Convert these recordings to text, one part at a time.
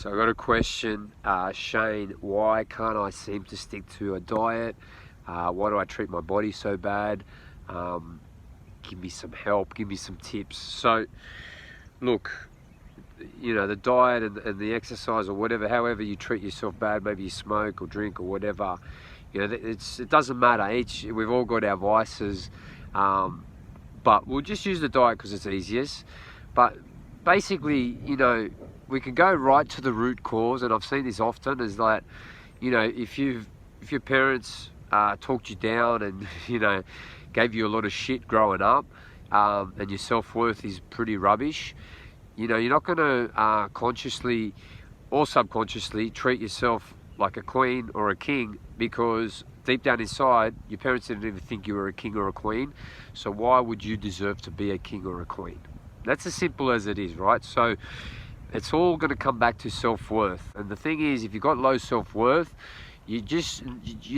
So I got a question, Shane, why can't I seem to stick to a diet? Why do I treat my body so bad? Give me some help, give me some tips. So look, you know, the diet and the exercise or whatever, however you treat yourself bad, maybe you smoke or drink or whatever, you know, it doesn't matter. We've all got our vices, but we'll just use the diet because it's easiest. But basically, you know, we can go right to the root cause, and I've seen this often, is that, you know, if your parents talked you down and, you know, gave you a lot of shit growing up, and your self-worth is pretty rubbish, you know, you're not going to consciously or subconsciously treat yourself like a queen or a king, because deep down inside, your parents didn't even think you were a king or a queen. So why would you deserve to be a king or a queen? That's as simple as it is, right? So it's all going to come back to self-worth. And the thing is, if you've got low self-worth, you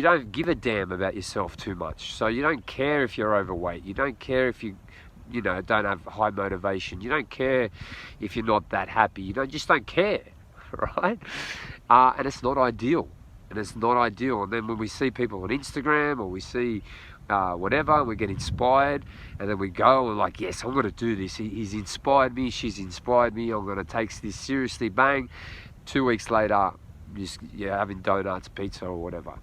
don't give a damn about yourself too much. So you don't care if you're overweight. You don't care if you know, don't have high motivation. You don't care if you're not that happy. Just don't care, right? And it's not ideal. And then when we see people on Instagram, or we see whatever, we get inspired, and then we go and like, yes, I'm going to do this. He's inspired me, she's inspired me, I'm going to take this seriously, bang. 2 weeks later, you're having donuts, pizza or whatever.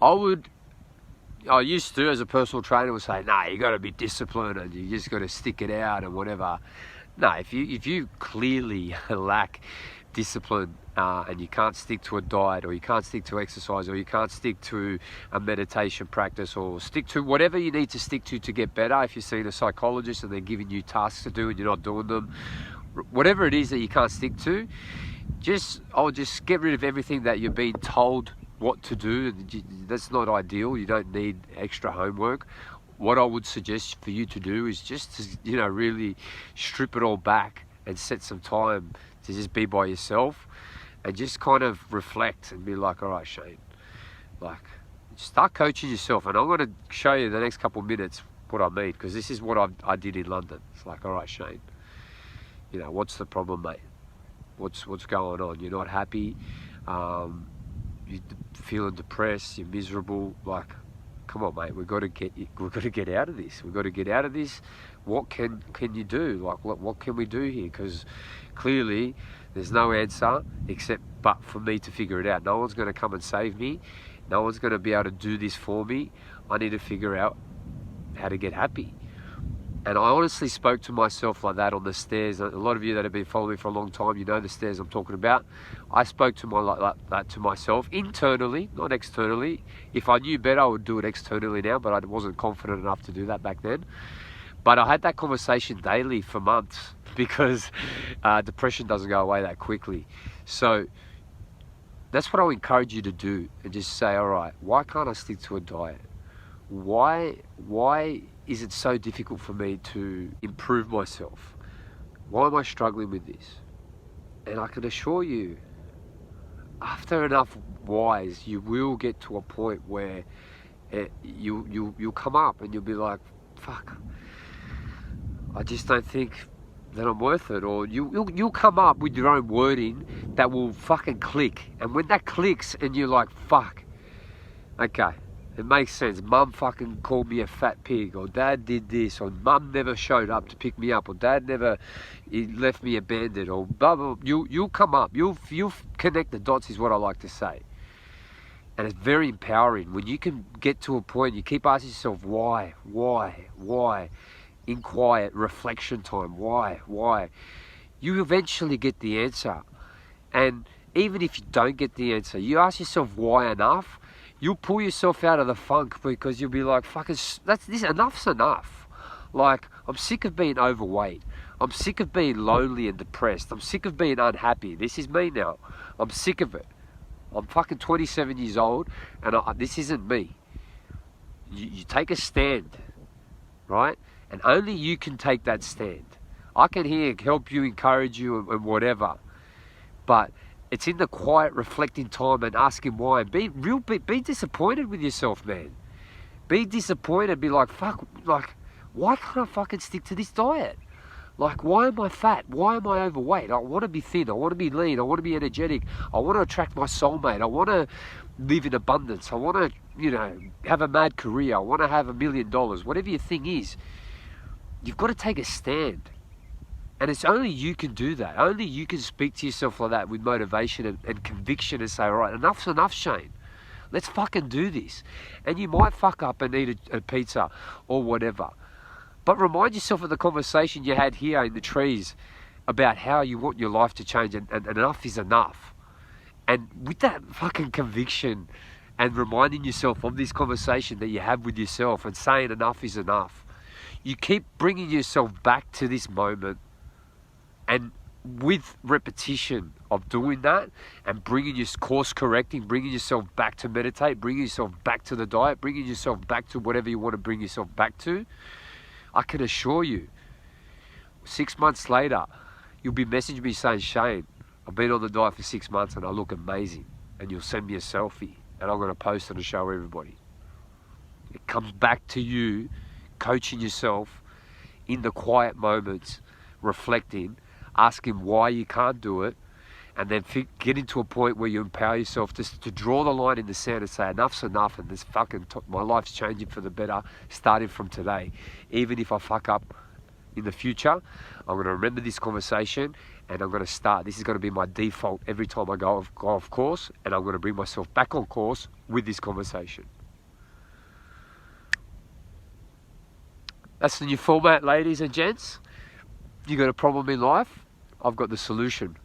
I used to, as a personal trainer, would say, nah, you got to be disciplined and you just got to stick it out and whatever. No, if you clearly lack discipline, and you can't stick to a diet, or you can't stick to exercise, or you can't stick to a meditation practice, or stick to whatever you need to stick to get better. If you're seeing a psychologist and they're giving you tasks to do and you're not doing them, whatever it is that you can't stick to, I'll just get rid of everything that you're being told what to do. That's not ideal. You don't need extra homework. What I would suggest for you to do is just to, you know, really strip it all back and set some time to just be by yourself and just kind of reflect and be like, all right, Shane, like, start coaching yourself. And I'm going to show you the next couple of minutes what I mean, because this is what I did in London. It's like, all right, Shane, you know, what's the problem, mate? What's going on? You're not happy, you're feeling depressed, you're miserable. Like, come on, mate, we've got to get out of this. What can you do? Like, what can we do here? Because clearly there's no answer but for me to figure it out. No one's going to come and save me. No one's going to be able to do this for me. I need to figure out how to get happy. And I honestly spoke to myself like that on the stairs. A lot of you that have been following me for a long time, you know the stairs I'm talking about. I spoke like that to myself internally, not externally. If I knew better, I would do it externally now, but I wasn't confident enough to do that back then. But I had that conversation daily for months, because depression doesn't go away that quickly. So that's what I would encourage you to do, and just say, all right, why can't I stick to a diet? Why is it so difficult for me to improve myself? Why am I struggling with this? And I can assure you, after enough whys, you will get to a point where you'll come up and you'll be like, fuck, I just don't think that I'm worth it. Or you'll come up with your own wording that will fucking click. And when that clicks and you're like, fuck, okay, it makes sense. Mum fucking called me a fat pig, or dad did this, or mum never showed up to pick me up, or dad he left me abandoned, or blah, blah. You'll come up. You'll connect the dots, is what I like to say. And it's very empowering when you can get to a point, you keep asking yourself, why? In quiet reflection time, why? You eventually get the answer. And even if you don't get the answer, you ask yourself why enough, you'll pull yourself out of the funk, because you'll be like, fuck, enough's enough. Like, I'm sick of being overweight. I'm sick of being lonely and depressed. I'm sick of being unhappy. This is me now. I'm sick of it. I'm fucking 27 years old, and this isn't me. You take a stand, right? And only you can take that stand. I can help you, encourage you, and whatever. But it's in the quiet, reflecting time and asking why. Be disappointed with yourself, man. Be disappointed. Be like, fuck, like, why can't I fucking stick to this diet? Like, why am I fat? Why am I overweight? I want to be thin. I want to be lean. I want to be energetic. I want to attract my soulmate. I want to live in abundance. I want to, have a mad career. I want to have $1 million. Whatever your thing is, you've got to take a stand. And it's only you can do that. Only you can speak to yourself like that with motivation and conviction and say, all right, enough's enough, Shane. Let's fucking do this. And you might fuck up and eat a pizza or whatever. But remind yourself of the conversation you had here in the trees about how you want your life to change, and enough is enough. And with that fucking conviction and reminding yourself of this conversation that you have with yourself and saying enough is enough, you keep bringing yourself back to this moment. And with repetition of doing that and bringing your course correcting, bringing yourself back to meditate, bringing yourself back to the diet, bringing yourself back to whatever you want to bring yourself back to, I can assure you, 6 months later, you'll be messaging me saying, Shane, I've been on the diet for 6 months and I look amazing. And you'll send me a selfie and I'm going to post it and show everybody. It comes back to you coaching yourself in the quiet moments, reflecting, asking why you can't do it, and then getting to a point where you empower yourself to draw the line in the sand and say enough's enough, and this my life's changing for the better starting from today. Even if I fuck up in the future, I'm going to remember this conversation and I'm going to start. This is going to be my default every time I go off course, and I'm going to bring myself back on course with this conversation. That's the new format, ladies and gents. You got a problem in life? I've got the solution.